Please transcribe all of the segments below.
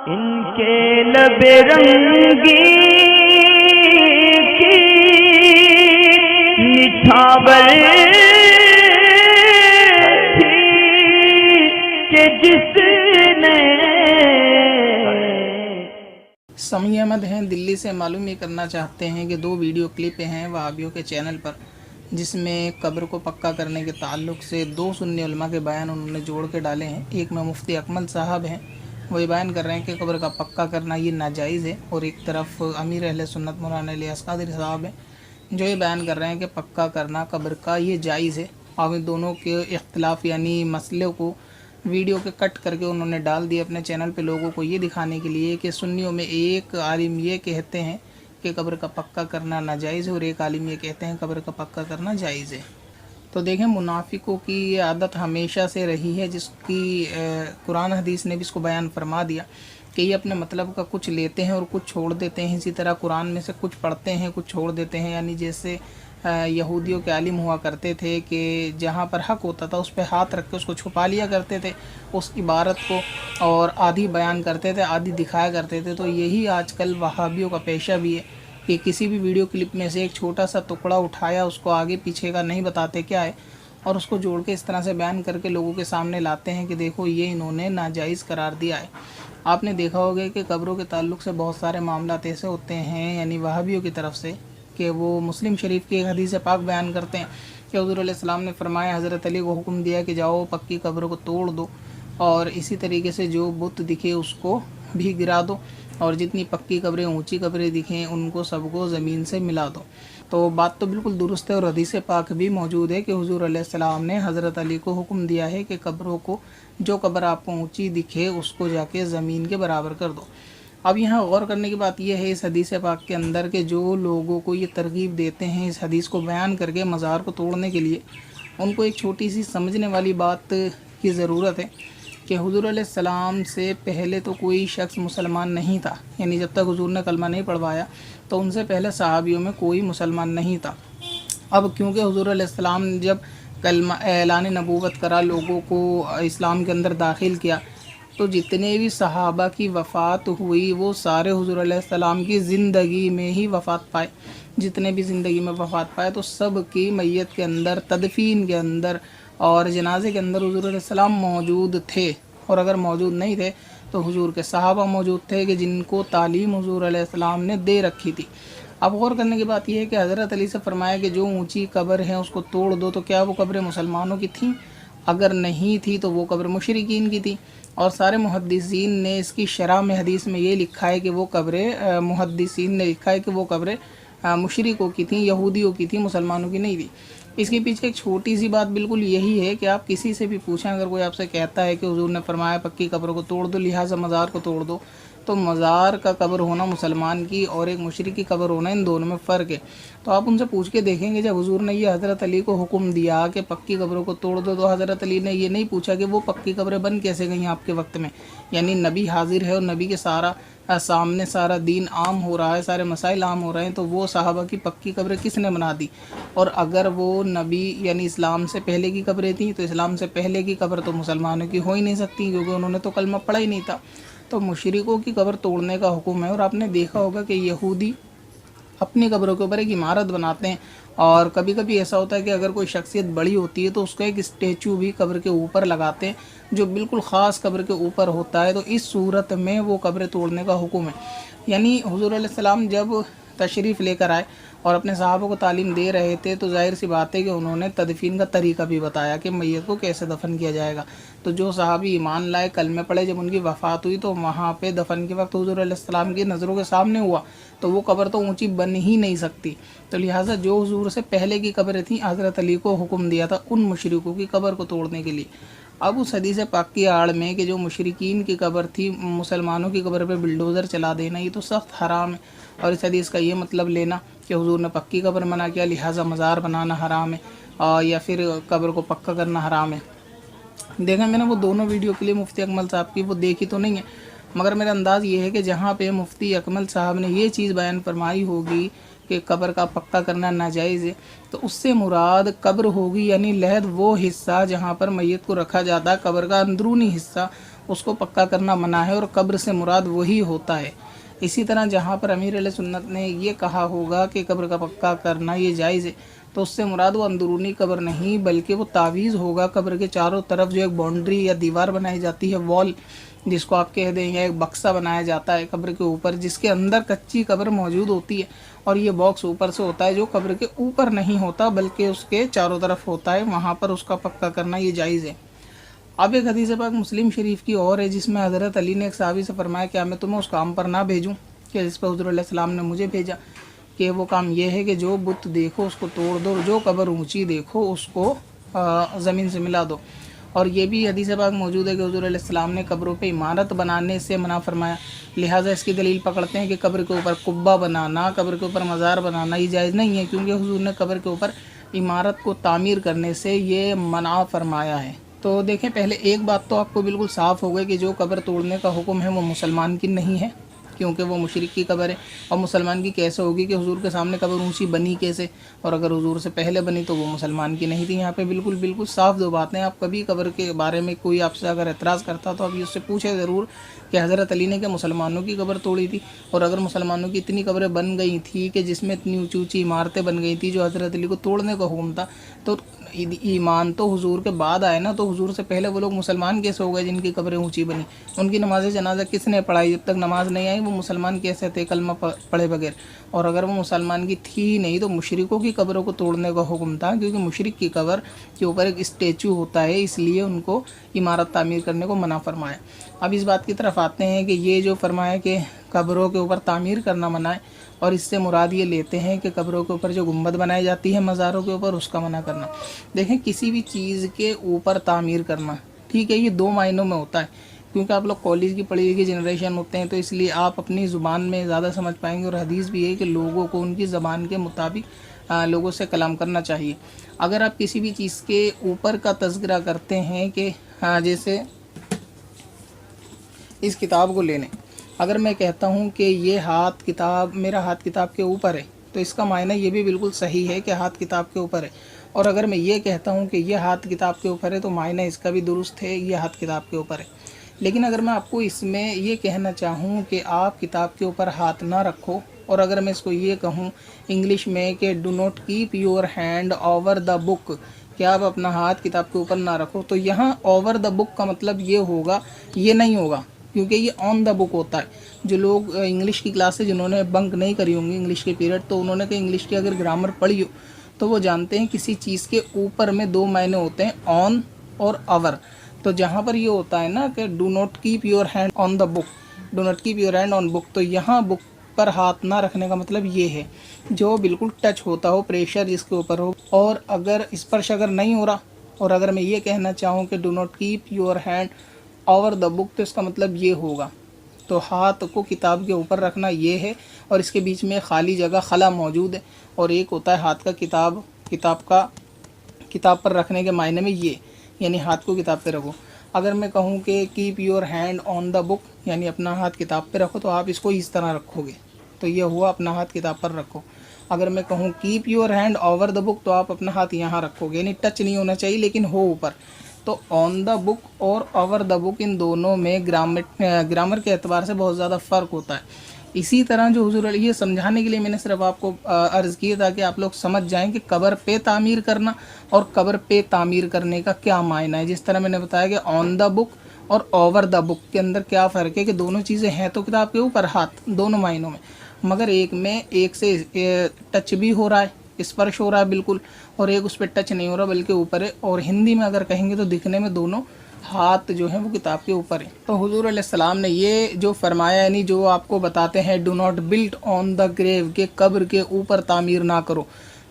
ان کے لب رنگی کی نچھاور تھی کہ جس نے سمیع احمد ہیں دلی سے، معلوم یہ کرنا چاہتے ہیں کہ 2 ویڈیو کلپ ہیں وہابیوں کے چینل پر، جس میں قبر کو پکا کرنے کے تعلق سے 2 سنی علماء کے بیان انہوں نے جوڑ کے ڈالے ہیں۔ ایک میں مفتی اکمل صاحب ہیں، وہ یہ بیان کر رہے ہیں کہ قبر کا پکا کرنا یہ ناجائز ہے، اور ایک طرف امیر اہل سنت مولانا الیاس قادری صاحب ہیں جو یہ بیان کر رہے ہیں کہ پکا کرنا قبر کا یہ جائز ہے۔ اور ان دونوں کے اختلاف یعنی مسئلے کو ویڈیو کے کٹ کر کے انہوں نے ڈال دیا اپنے چینل پہ، لوگوں کو یہ دکھانے کے لیے کہ سنیوں میں ایک عالم یہ کہتے ہیں کہ قبر کا پکا کرنا ناجائز ہے، اور ایک عالم یہ کہتے ہیں قبر کا پکا کرنا جائز ہے۔ تو دیکھیں، منافقوں کی یہ عادت ہمیشہ سے رہی ہے، جس کی قرآن حدیث نے بھی اس کو بیان فرما دیا کہ یہ اپنے مطلب کا کچھ لیتے ہیں اور کچھ چھوڑ دیتے ہیں۔ اسی طرح قرآن میں سے کچھ پڑھتے ہیں کچھ چھوڑ دیتے ہیں، یعنی جیسے یہودیوں کے عالم ہوا کرتے تھے کہ جہاں پر حق ہوتا تھا اس پہ ہاتھ رکھ کے اس کو چھپا لیا کرتے تھے، اس عبارت کو، اور آدھی بیان کرتے تھے آدھی دکھایا کرتے تھے۔ تو یہی آج کل وہابیوں کا پیشہ بھی ہے کہ کسی بھی ویڈیو کلپ میں سے ایک چھوٹا سا ٹکڑا اٹھایا، اس کو آگے پیچھے کا نہیں بتاتے کیا ہے، اور اس کو جوڑ کے اس طرح سے بیان کر کے لوگوں کے سامنے لاتے ہیں کہ دیکھو یہ انہوں نے ناجائز قرار دیا ہے۔ آپ نے دیکھا ہوگا کہ قبروں کے تعلق سے بہت سارے معاملات ایسے ہوتے ہیں، یعنی وہابیوں کی طرف سے، کہ وہ مسلم شریف کی ایک حدیث پاک بیان کرتے ہیں کہ حضور علیہ السلام نے فرمایا، حضرت علی کو حکم دیا کہ جاؤ پکی قبروں کو توڑ دو، اور اسی طریقے سے جو بت دکھے اس کو بھی گرا دو، اور جتنی پکی قبریں اونچی قبریں دکھیں ان کو سب کو زمین سے ملا دو۔ تو بات تو بالکل درست ہے، اور حدیث پاک بھی موجود ہے کہ حضور علیہ السلام نے حضرت علی کو حکم دیا ہے کہ قبروں کو، جو قبر آپ کو اونچی دکھے اس کو جا کے زمین کے برابر کر دو۔ اب یہاں غور کرنے کی بات یہ ہے اس حدیث پاک کے اندر کہ جو لوگوں کو یہ ترغیب دیتے ہیں اس حدیث کو بیان کر کے مزار کو توڑنے کے لیے، ان کو ایک چھوٹی سی سمجھنے والی بات کی ضرورت ہے کہ حضور علیہ السلام سے پہلے تو کوئی شخص مسلمان نہیں تھا، یعنی جب تک حضور نے کلمہ نہیں پڑھوایا تو ان سے پہلے صحابیوں میں کوئی مسلمان نہیں تھا۔ اب کیونکہ حضور علیہ السلام نے جب کلمہ اعلان نبوت کرا، لوگوں کو اسلام کے اندر داخل کیا، تو جتنے بھی صحابہ کی وفات ہوئی وہ سارے حضور علیہ السلام کی زندگی میں ہی وفات پائے۔ جتنے بھی زندگی میں وفات پائے تو سب کی میت کے اندر، تدفین کے اندر اور جنازے کے اندر حضور علیہ السلام موجود تھے، اور اگر موجود نہیں تھے تو حضور کے صحابہ موجود تھے کہ جن کو تعلیم حضور علیہ السلام نے دے رکھی تھی۔ اب غور کرنے کی بات یہ ہے کہ حضرت علی سے فرمایا کہ جو اونچی قبر ہے اس کو توڑ دو، تو کیا وہ قبریں مسلمانوں کی تھیں؟ اگر نہیں تھی تو وہ قبر مشرکین کی تھی، اور سارے محدثین نے اس کی شرح میں حدیث میں یہ لکھا ہے کہ وہ قبریں، محدثین نے لکھا ہے کہ وہ قبریں مشرکوں کی تھیں، یہودیوں کی تھیں، مسلمانوں کی نہیں تھی۔ اس کے پیچھے ایک چھوٹی سی بات بالکل یہی ہے کہ آپ کسی سے بھی پوچھیں، اگر کوئی آپ سے کہتا ہے کہ حضور نے فرمایا پکی قبر کو توڑ دو لہٰذا مزار کو توڑ دو، تو مزار کا قبر ہونا مسلمان کی اور ایک مشرک کی قبر ہونا، ان دونوں میں فرق ہے۔ تو آپ ان سے پوچھ کے دیکھیں گے، جب حضور نے یہ حضرت علی کو حکم دیا کہ پکی قبروں کو توڑ دو، تو حضرت علی نے یہ نہیں پوچھا کہ وہ پکی قبریں بن کیسے گئیں آپ کے وقت میں، یعنی نبی حاضر ہے اور نبی کے سامنے سارا دین عام ہو رہا ہے، سارے مسائل عام ہو رہے ہیں، تو وہ صحابہ کی پکی قبریں کس نے بنا دی؟ اور اگر وہ نبی یعنی اسلام سے پہلے کی قبریں تھیں تو اسلام سے پہلے کی قبر تو مسلمانوں کی ہو ہی نہیں سکتی، کیونکہ انہوں نے تو کلمہ پڑھا ہی نہیں تھا۔ تو مشرکوں کی قبر توڑنے کا حکم ہے، اور آپ نے دیکھا ہوگا کہ یہودی اپنی قبروں کے اوپر ایک عمارت بناتے ہیں، اور کبھی کبھی ایسا ہوتا ہے کہ اگر کوئی شخصیت بڑی ہوتی ہے تو اس کا ایک اسٹیچو بھی قبر کے اوپر لگاتے ہیں جو بالکل خاص قبر کے اوپر ہوتا ہے، تو اس صورت میں وہ قبریں توڑنے کا حکم ہے۔ یعنی حضور علیہ السلام جب تشریف لے کر آئے اور اپنے صحابہ کو تعلیم دے رہے تھے تو ظاہر سی بات ہے کہ انہوں نے تدفین کا طریقہ بھی بتایا کہ میت کو کیسے دفن کیا جائے گا۔ تو جو صحابی ایمان لائے، کلمے پڑھے، جب ان کی وفات ہوئی تو وہاں پہ دفن کے وقت حضور علیہ السلام کی نظروں کے سامنے ہوا، تو وہ قبر تو اونچی بن ہی نہیں سکتی، تو لہٰذا جو حضور سے پہلے کی قبریں تھیں حضرت علی کو حکم دیا تھا ان مشرکوں کی قبر کو توڑنے کے لیے۔ اب اس حدیث پاک کی آڑ میں کہ جو مشرکین کی قبر تھی، مسلمانوں کی قبر پہ بلڈوزر چلا دینا، یہ تو سخت حرام ہے، اور اس حدیث کا یہ مطلب لینا کہ حضور نے پکی قبر منع کیا لہٰذا مزار بنانا حرام ہے، یا پھر قبر کو پکا کرنا حرام ہے۔ دیکھیں، میں نے وہ دونوں ویڈیو کلپ مفتی اکمل صاحب کی وہ دیکھی تو نہیں ہے، مگر میرا انداز یہ ہے کہ جہاں پہ مفتی اکمل صاحب نے یہ چیز بیان فرمائی ہوگی کہ قبر کا پکا کرنا ناجائز ہے، تو اس سے مراد قبر ہوگی، یعنی لحد وہ حصہ جہاں پر میت کو رکھا جاتا ہے، قبر کا اندرونی حصہ، اس کو پکا کرنا منع ہے اور قبر سے مراد وہی ہوتا ہے۔ اسی طرح جہاں پر امیر علیہ سنت نے یہ کہا ہوگا کہ قبر کا پکا کرنا یہ جائز ہے تو اس سے مراد وہ اندرونی قبر نہیں بلکہ وہ تعویذ ہوگا۔ قبر کے چاروں طرف جو ایک باؤنڈری یا دیوار بنائی جاتی ہے، وال جس کو آپ کہہ دیں، یا ایک بکسا بنایا جاتا ہے قبر کے اوپر جس کے اندر کچی قبر موجود ہوتی ہے، اور یہ باکس اوپر سے ہوتا ہے جو قبر کے اوپر نہیں ہوتا بلکہ اس کے چاروں طرف ہوتا ہے، وہاں پر اس کا پکا کرنا یہ جائز ہے۔ اب ایک حدیث پاک مسلم شریف کی اور ہے جس میں حضرت علی نے ایک صحابی سے فرمایا کیا میں تمہیں اس کام پر نہ بھیجوں کہ جس پر حضور علیہ السلام نے مجھے بھیجا، کہ وہ کام یہ ہے کہ جو بت دیکھو اس کو توڑ دو، اور جو قبر اونچی دیکھو اس کو زمین سے ملا دو۔ اور یہ بھی حدیث پاک موجود ہے کہ حضور علیہ السلام نے قبروں پہ عمارت بنانے سے منع فرمایا، لہٰذا اس کی دلیل پکڑتے ہیں کہ قبر کے اوپر قبہ بنانا، قبر کے اوپر مزار بنانا یہ جائز نہیں ہے، کیونکہ حضور نے قبر کے اوپر عمارت کو تعمیر کرنے سے یہ منع فرمایا ہے۔ تو دیکھیں، پہلے ایک بات تو آپ کو بالکل صاف ہو گئی کہ جو قبر توڑنے کا حکم ہے وہ مسلمان کی نہیں ہے، کیونکہ وہ مشرک کی قبر ہے، اور مسلمان کی کیسے ہوگی کہ حضور کے سامنے قبر اونچی بنی کیسے، اور اگر حضور سے پہلے بنی تو وہ مسلمان کی نہیں تھی۔ یہاں پہ بالکل صاف دو باتیں۔ آپ کبھی قبر کے بارے میں کوئی آپ سے اگر اعتراض کرتا تو آپ یہ اس سے پوچھیں ضرور کہ حضرت علی نے کہ مسلمانوں کی قبر توڑی تھی، اور اگر مسلمانوں کی اتنی قبریں بن گئی تھی کہ جس میں اتنی اونچی اونچی عمارتیں بن گئی تھی جو حضرت علی کو توڑنے کا حکم تھا، تو ایمان تو حضور کے بعد آئے نا، تو حضور سے پہلے وہ لوگ مسلمان کیسے ہو گئے جن کی قبریں اونچی بنی؟ ان کی نماز جنازہ کس نے پڑھائی؟ جب تک نماز نہیں آئی وہ مسلمان کیسے تھے کلمہ پڑھے بغیر؟ اور اگر وہ مسلمان کی تھی نہیں تو مشرکوں کی قبروں کو توڑنے کا حکم تھا، کیونکہ مشرک کی قبر کے اوپر ایک اسٹیچو ہوتا ہے، اس لیے ان کو عمارت تعمیر کرنے کو منع فرمایا۔ اب اس بات کی طرف آتے ہیں کہ یہ جو فرمایا کہ قبروں کے اوپر تعمیر کرنا منع ہے، اور اس سے مراد یہ لیتے ہیں کہ قبروں کے اوپر جو گنبد بنائی جاتی ہے مزاروں کے اوپر، اس کا منع کرنا۔ دیکھیں، کسی بھی چیز کے اوپر تعمیر کرنا، ٹھیک ہے، یہ دو معنوں میں ہوتا ہے، کیونکہ آپ لوگ کالج کی پڑھی لکھی جنریشن ہوتے ہیں تو اس لیے آپ اپنی زبان میں زیادہ سمجھ پائیں گے، اور حدیث بھی ہے کہ لوگوں کو ان کی زبان کے مطابق لوگوں سے کلام کرنا چاہیے۔ اگر آپ کسی بھی چیز کے اوپر کا تذکرہ کرتے ہیں کہ جیسے اس کتاب کو لینے، اگر میں کہتا ہوں کہ یہ ہاتھ کتاب، میرا ہاتھ کتاب کے اوپر ہے، تو اس کا معنی یہ بھی بالکل صحیح ہے کہ ہاتھ کتاب کے اوپر ہے، اور اگر میں یہ کہتا ہوں کہ یہ ہاتھ کتاب کے اوپر ہے تو معنی اس کا بھی درست ہے، یہ ہاتھ کتاب کے اوپر ہے۔ لیکن اگر میں آپ کو اس میں یہ کہنا چاہوں کہ آپ کتاب کے اوپر ہاتھ نہ رکھو، اور اگر میں اس کو یہ کہوں انگلش میں کہ do not keep your hand over the book, کہ آپ اپنا ہاتھ کتاب کے اوپر نہ رکھو، تو یہاں اوور دا بک کا مطلب یہ ہوگا، یہ نہیں ہوگا، کیونکہ یہ آن دا بک ہوتا ہے۔ جو لوگ انگلش کی کلاس سے جنہوں نے بنک نہیں کری ہوں گی انگلش کے پیریڈ، تو انہوں نے کہ انگلش کی اگر گرامر پڑھی ہو تو وہ جانتے ہیں کسی چیز کے اوپر میں دو معنی ہوتے ہیں، آن اور اوور۔ تو جہاں پر یہ ہوتا ہے نا کہ do not keep your hand on the book, do not keep your hand on book, تو یہاں بک پر ہاتھ نہ رکھنے کا مطلب یہ ہے جو بالکل ٹچ ہوتا ہو، پریشر جس کے اوپر ہو، اور اگر اسپرش اگر نہیں ہو رہا، اور اگر میں یہ کہنا چاہوں کہ do not keep your hand over the book, تو اس کا مطلب یہ ہوگا۔ تو ہاتھ کو کتاب کے اوپر رکھنا یہ ہے، اور اس کے بیچ میں خالی جگہ خلا موجود ہے، اور ایک ہوتا ہے ہاتھ کا کتاب پر رکھنے کے معنی میں یہ، یعنی ہاتھ کو کتاب پہ رکھو۔ اگر میں کہوں کہ cap your hand on the بک، یعنی اپنا ہاتھ کتاب پہ رکھو، تو آپ اس کو اس طرح رکھو گے، تو یہ ہوا اپنا ہاتھ کتاب پر رکھو۔ اگر میں کہوں keep your hand over the book, تو آپ اپنا ہاتھ یہاں رکھو گے، یعنی ٹچ نہیں ہونا چاہیے لیکن ہو اوپر۔ تو آن دا بک اور اوور دا بک، ان دونوں میں گرامر کے اعتبار سے بہت زیادہ فرق ہوتا ہے۔ اسی طرح جو حضور علی، یہ سمجھانے کے لیے میں نے صرف آپ کو عرض کیا تاکہ آپ لوگ سمجھ جائیں کہ قبر پہ تعمیر کرنا اور قبر پہ تعمیر کرنے کا کیا معنی ہے۔ جس طرح میں نے بتایا کہ آن دا بک اور اوور دا بک کے اندر کیا فرق ہے، کہ دونوں چیزیں ہیں تو کتاب کے اوپر، ہاتھ دونوں معنوں میں، مگر ایک میں ایک سے ٹچ بھی ہو رہا ہے، اسپرش ہو رہا ہے بالکل، اور ایک اس پہ ٹچ نہیں ہو رہا بلکہ اوپر ہے، اور ہندی میں اگر کہیں گے تو دکھنے میں دونوں ہاتھ جو ہیں وہ کتاب کے اوپر ہیں۔ تو حضور علیہ السلام نے یہ جو فرمایا، یعنی جو آپ کو بتاتے ہیں ڈو ناٹ بلڈ آن دا گریو، کہ قبر کے اوپر تعمیر نہ کرو،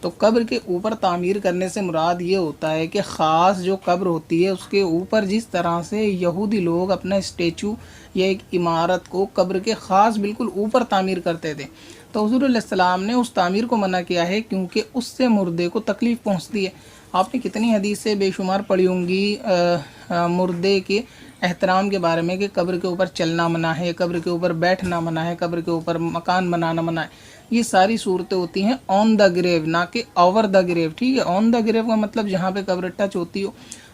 تو قبر کے اوپر تعمیر کرنے سے مراد یہ ہوتا ہے کہ خاص جو قبر ہوتی ہے اس کے اوپر جس طرح سے یہودی لوگ اپنا اسٹیچو یا ایک عمارت کو قبر کے خاص بالکل اوپر تعمیر کرتے تھے، تو حضور علیہ السلام نے اس تعمیر کو منع کیا ہے، کیونکہ اس سے مردے کو تکلیف پہنچتی ہے۔ آپ نے کتنی حدیثیں بے شمار پڑھی ہوں گی مردے کے احترام کے بارے میں، کہ قبر کے اوپر چلنا منع ہے، قبر کے اوپر بیٹھنا منع ہے، قبر کے اوپر مکان بنانا منع ہے۔ یہ ساری صورتیں ہوتی ہیں آن دا گریو، نہ کہ اوور دا گریو، ٹھیک ہے. آن دا گریو کا مطلب جہاں پہ قبر ٹچ ہوتی ہو.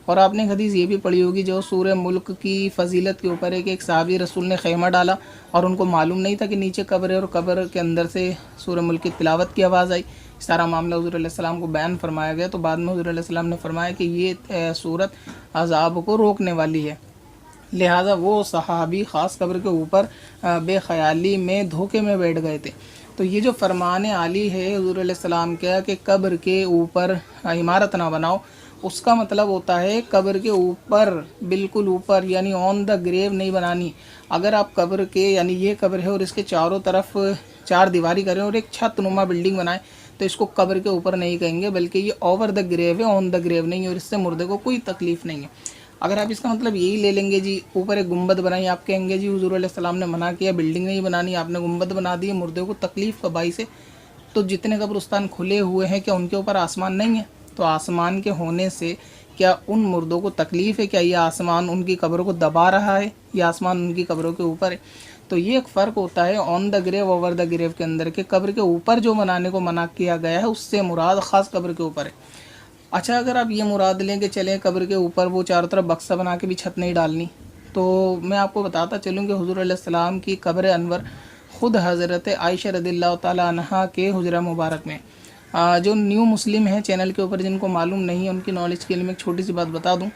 اور آپ نے ایک حدیث یہ بھی پڑھی ہوگی جو سورہ ملک کی فضیلت کے اوپر ہے کہ ایک صحابی رسول نے خیمہ ڈالا اور ان کو معلوم نہیں تھا کہ نیچے قبر ہے، اور قبر کے اندر سے سورہ ملک کی تلاوت کی آواز آئی. سارا معاملہ حضور علیہ السلام کو بیان فرمایا گیا. تو بعد میں حضور علیہ السلام نے فرمایا کہ یہ صورت عذاب کو روکنے والی ہے. لہٰذا وہ صحابی خاص قبر کے اوپر بے خیالی میں دھوکے میں بیٹھ گئے تھے. تو یہ جو فرمان عالی ہے حضور علیہ السلام کا کہ قبر کے اوپر عمارت نہ بناؤ، اس کا مطلب ہوتا ہے قبر کے اوپر، بالکل اوپر، یعنی آن دا گریو نہیں بنانی. اگر آپ قبر کے، یعنی یہ قبر ہے اور اس کے چاروں طرف چار دیواری کریں اور ایک چھت نما بلڈنگ بنائیں تو اس کو قبر کے اوپر نہیں کہیں گے، بلکہ یہ اوور دا گریو ہے، آن دا گریو نہیں ہے، اور اس سے مردے کو کوئی تکلیف نہیں ہے. اگر آپ اس کا مطلب یہی لے لیں گے جی اوپر ایک گنبد بنائی، آپ کہیں گے جی حضور علیہ السلام نے منع کیا بلڈنگ نہیں بنانی، آپ نے گنبد بنا دی مردے کو تکلیف کا باعث ہے. تو جتنے قبرستان کھلے ہوئے ہیں کیا ان کے اوپر آسمان نہیں ہے؟ تو آسمان کے ہونے سے کیا ان مردوں کو تکلیف ہے؟ کیا یہ آسمان ان کی قبروں کو دبا رہا ہے یا آسمان ان کی قبروں کے اوپر ہے؟ تو یہ ایک فرق ہوتا ہے آن دا گریو اوور دا گریو کے اندر، کہ قبر کے اوپر جو بنانے کو منع کیا گیا ہے اس سے مراد خاص قبر کے اوپر ہے. اچھا، اگر آپ یہ مراد لیں کہ چلیں قبر کے اوپر وہ چاروں طرف بکسا بنا کے بھی چھت نہیں ڈالنی، تو میں آپ کو بتاتا چلوں کہ حضور علیہ السلام کی قبر انور خود حضرت عائشہ رضی اللہ تعالی عنہا کے حجرہ مبارک میں، جو نیو مسلم ہیں چینل کے اوپر جن کو معلوم نہیں ہے ان کی نالج کے لیے میں ایک چھوٹی سی بات بتا دوں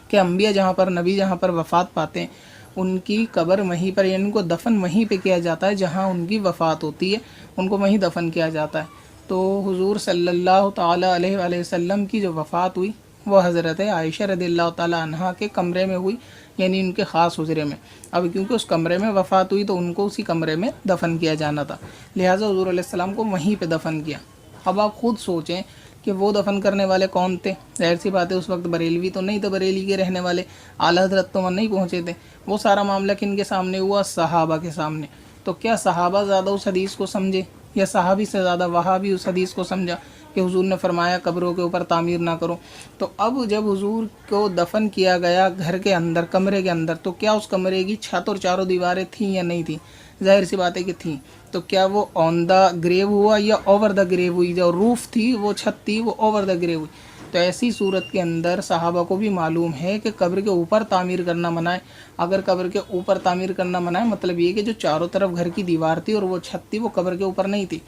کہ انبیاء جہاں پر، نبی جہاں پر وفات پاتے ہیں ان کی قبر وہیں پر، یعنی ان کو دفن وہیں پہ کیا جاتا ہے جہاں ان کی وفات ہوتی ہے، ان کو وہیں دفن کیا جاتا ہے. تو حضور صلی اللہ تعالیٰ علیہ وآلہ وسلم کی جو وفات ہوئی وہ حضرت عائشہ رضی اللہ تعالیٰ عنہا کے کمرے میں ہوئی، یعنی ان کے خاص حجرے میں. اب کیونکہ اس کمرے میں وفات ہوئی تو ان کو اسی کمرے میں دفن کیا جانا تھا، لہٰذا حضور علیہ السلام کو وہیں پہ دفن کیا. اب آپ خود سوچیں کہ وہ دفن کرنے والے کون تھے؟ ظاہر سی بات ہے اس وقت بریلوی تو نہیں تھے، بریلی کے رہنے والے اعلیٰ حضرت تو وہاں نہیں پہنچے تھے. وہ سارا معاملہ کن کے سامنے ہوا؟ صحابہ کے سامنے. تو کیا صحابہ زیادہ اس حدیث کو سمجھے یا صحابی سے زیادہ وہابی اس حدیث کو سمجھا کہ حضور نے فرمایا قبروں کے اوپر تعمیر نہ کرو؟ تو اب جب حضور کو دفن کیا گیا گھر کے اندر، کمرے کے اندر، تو کیا اس کمرے کی چھت اور چاروں دیواریں تھیں یا نہیں تھیں؟ ظاہر سی بات ہے کہ تھیں. تو کیا وہ آن دا گریو ہوا یا اوور دا گریو ہوئی؟ جو روف تھی، وہ چھت تھی، وہ اوور دا گریو ہوئی. تو ایسی صورت کے اندر صحابہ کو بھی معلوم ہے کہ قبر کے اوپر تعمیر کرنا منع ہے. اگر قبر کے اوپر تعمیر کرنا منع ہے مطلب یہ کہ جو چاروں طرف گھر کی دیوار تھی اور وہ چھت تھی وہ قبر کے اوپر نہیں تھی.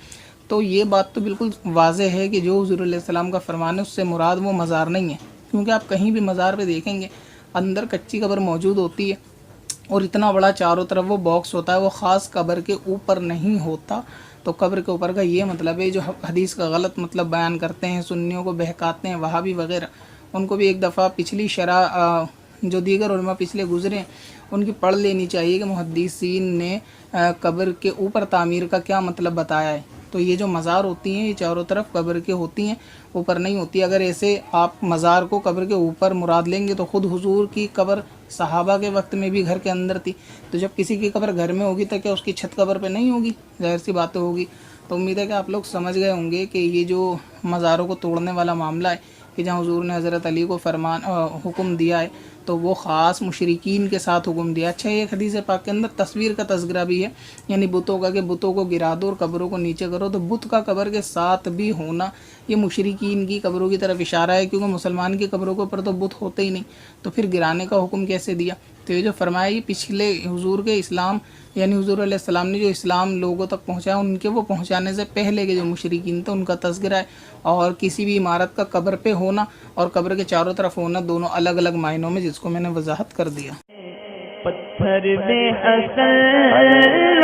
تو یہ بات تو بالکل واضح ہے کہ جو حضور علیہ السلام کا فرمان ہے اس سے مراد وہ مزار نہیں ہے، کیونکہ آپ کہیں بھی مزار پہ دیکھیں گے اندر کچی قبر موجود ہوتی ہے اور اتنا بڑا چاروں طرف وہ باکس ہوتا ہے، وہ خاص قبر کے اوپر نہیں ہوتا. تو قبر کے اوپر کا یہ مطلب ہے جو حدیث کا غلط مطلب بیان کرتے ہیں، سنیوں کو بہکاتے ہیں، وہابی وغیرہ، ان کو بھی ایک دفعہ پچھلی شرح جو دیگر علماء پچھلے گزرے ہیں ان کی پڑھ لینی چاہیے کہ محدثین نے قبر کے اوپر تعمیر کا کیا مطلب بتایا ہے. تو یہ جو مزار ہوتی ہیں یہ چاروں طرف قبر کے ہوتی ہیں، اوپر نہیں ہوتی. اگر ایسے آپ مزار کو قبر کے اوپر مراد لیں گے تو خود حضور کی قبر صحابہ کے وقت میں بھی گھر کے اندر تھی. تو جب کسی کی قبر گھر میں ہوگی تو کیا اس کی چھت قبر پہ نہیں ہوگی؟ ظاہر سی بات ہوگی. تو امید ہے کہ آپ لوگ سمجھ گئے ہوں گے کہ یہ جو مزاروں کو توڑنے والا معاملہ ہے کہ جہاں حضور نے حضرت علی کو حکم دیا ہے تو وہ خاص مشرکین کے ساتھ حکم دیا. اچھا، یہ حدیث پاک کے اندر تصویر کا تذکرہ بھی ہے، یعنی بتوں کا، کہ بتوں کو گرا دو اور قبروں کو نیچے کرو. تو بت کا قبر کے ساتھ بھی ہونا یہ مشرکین کی قبروں کی طرف اشارہ ہے، کیونکہ مسلمان کی قبروں کے اوپر تو بت ہوتے ہی نہیں، تو پھر گرانے کا حکم کیسے دیا؟ تو یہ جو فرمایا یہ پچھلے حضور کے اسلام، یعنی حضور علیہ السلام نے جو اسلام لوگوں تک پہنچایا ان کے وہ پہنچانے سے پہلے کے جو مشرکین تھے ان کا تذکرہ ہے. اور کسی بھی عمارت کا قبر پہ ہونا اور قبر کے چاروں طرف ہونا دونوں الگ الگ معنوں میں، جس کو میں نے وضاحت کر دیا. پتھر میں حسن